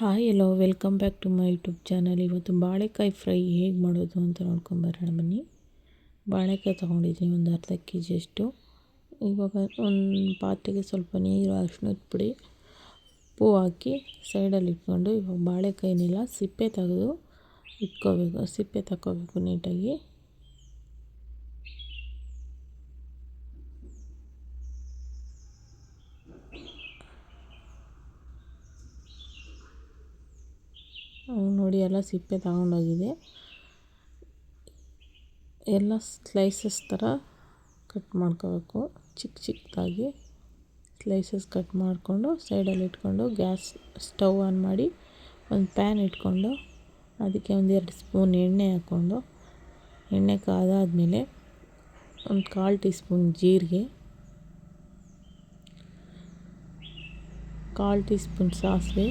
Hi hello welcome back to my YouTube channel. ಇವತ್ತು ಬಾಳೆಕಾಯಿ fry ಹೇಗೆ ಮಾಡೋದು ಅಂತ ನೋಡ್ಕೊಂಬರೋಣ ಬನ್ನಿ. ಬಾಳೆಕಾಯಿ ತೊಗೊಂಡಿದ್ದೀನಿ ಒಂದು ಅರ್ಧ ಕೆ ಜಿಯಷ್ಟು. ಇವಾಗ ಒಂದು ಪಾತ್ರೆಗೆ ಸ್ವಲ್ಪ ನೀರು, ಅರಿಶಿಣದ ಪುಡಿ, ಉಪ್ಪು ಹಾಕಿ ಸೈಡಲ್ಲಿ ಇಟ್ಕೊಂಡು ಇವಾಗ ಬಾಳೆಕಾಯಿನೆಲ್ಲ ಸಿಪ್ಪೆ ತೆಗೆದು ಇಟ್ಕೋಬೇಕು. ಸಿಪ್ಪೆ ತಗೋಬೇಕು ನೀಟಾಗಿ. ನೋಡಿ ಎಲ್ಲ ಸಿಪ್ಪೆ ತಗೊಂಡೋಗಿದೆ. ಎಲ್ಲ ಸ್ಲೈಸಸ್ ಥರ ಕಟ್ ಮಾಡ್ಕೋಬೇಕು. ಚಿಕ್ಕ ಚಿಕ್ಕದಾಗಿ ಸ್ಲೈಸಸ್ ಕಟ್ ಮಾಡಿಕೊಂಡು ಸೈಡಲ್ಲಿ ಇಟ್ಕೊಂಡು ಗ್ಯಾಸ್ ಸ್ಟವ್ ಆನ್ ಮಾಡಿ ಒಂದು ಪ್ಯಾನ್ ಇಟ್ಕೊಂಡು ಅದಕ್ಕೆ ಒಂದು 2 ಸ್ಪೂನ್ ಎಣ್ಣೆ ಹಾಕ್ಕೊಂಡು, ಎಣ್ಣೆ ಕಾದಾದಮೇಲೆ ಒಂದು 1/4 ಟೀ ಸ್ಪೂನ್ ಜೀರಿಗೆ, 1/4 ಟೀ ಸ್ಪೂನ್ ಸಾಸಿವೆ,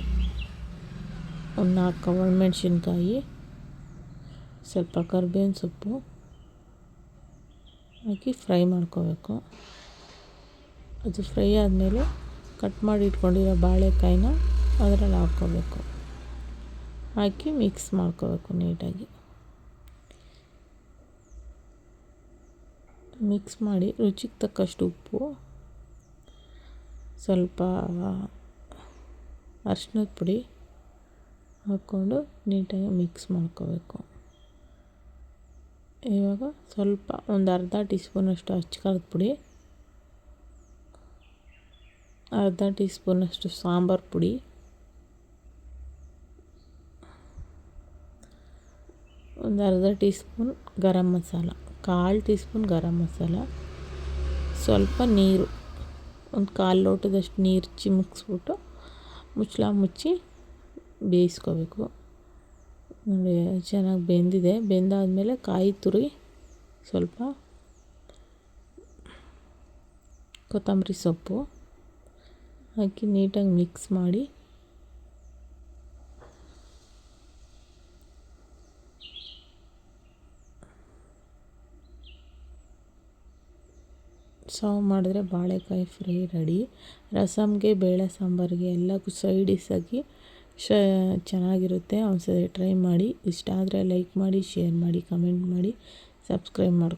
ಒಂದು 4 ಒಣಮೆಣ್ಸಿನ್ಕಾಯಿ, ಸ್ವಲ್ಪ ಕರಿಬೇವಿನ ಸೊಪ್ಪು ಹಾಕಿ ಫ್ರೈ ಮಾಡ್ಕೋಬೇಕು. ಅದು ಫ್ರೈ ಆದಮೇಲೆ ಕಟ್ ಮಾಡಿ ಇಟ್ಕೊಂಡಿರೋ ಬಾಳೆಕಾಯಿನ ಅದರಲ್ಲಿ ಹಾಕ್ಕೋಬೇಕು. ಹಾಕಿ ಮಿಕ್ಸ್ ಮಾಡ್ಕೋಬೇಕು ನೀಟಾಗಿ. ಮಿಕ್ಸ್ ಮಾಡಿ ರುಚಿಗೆ ತಕ್ಕಷ್ಟು ಉಪ್ಪು, ಸ್ವಲ್ಪ ಅರಿಶಿಣದ ಪುಡಿ ಹಾಕ್ಕೊಂಡು ನೀಟಾಗಿ ಮಿಕ್ಸ್ ಮಾಡ್ಕೋಬೇಕು. ಇವಾಗ ಸ್ವಲ್ಪ ಒಂದು ಅರ್ಧ ಟೀ ಸ್ಪೂನಷ್ಟು ಅಚ್ಚ ಪುಡಿ, ಅರ್ಧ ಟೀ ಸ್ಪೂನಷ್ಟು ಸಾಂಬಾರು ಪುಡಿ, ಒಂದು ಅರ್ಧ tea spoon garam masala, 1/4 tea spoon garam masala, ಸ್ವಲ್ಪ ನೀರು, ಒಂದು 1/4 ಲೋಟದಷ್ಟು ನೀರು ಚಿಮುಕ್ಸ್ಬಿಟ್ಟು ಮುಚ್ಚಳ ಮುಚ್ಚಿ ಬೇಯಿಸ್ಕೋಬೇಕು. ನೋಡಿ ಚೆನ್ನಾಗಿ ಬೆಂದಿದೆ. ಬೆಂದಾದಮೇಲೆ ಕಾಯಿ ತುರಿ, ಸ್ವಲ್ಪ ಕೊತ್ತಂಬರಿ ಸೊಪ್ಪು ಹಾಕಿ ನೀಟಾಗಿ ಮಿಕ್ಸ್ ಮಾಡಿ ಸರ್ವ್ ಮಾಡಿದ್ರೆ ಬಾಳೆಕಾಯಿ ಫ್ರೈ ರೆಡಿ. ರಸಮ್ಗೆ, ಬೇಳೆ ಸಾಂಬಾರಿಗೆ ಎಲ್ಲಕ್ಕೂ ಸೈಡ್ ಡಿಶ್ಶಾಗಿ ಚೆನ್ನಾಗಿರುತ್ತೆ. ಒಂದ್ಸರಿ ಟ್ರೈ ಮಾಡಿ. ಇಷ್ಟ ಆದರೆ ಲೈಕ್ ಮಾಡಿ, ಶೇರ್ ಮಾಡಿ, ಕಮೆಂಟ್ ಮಾಡಿ, ಸಬ್ಸ್ಕ್ರೈಬ್ ಮಾಡಿ.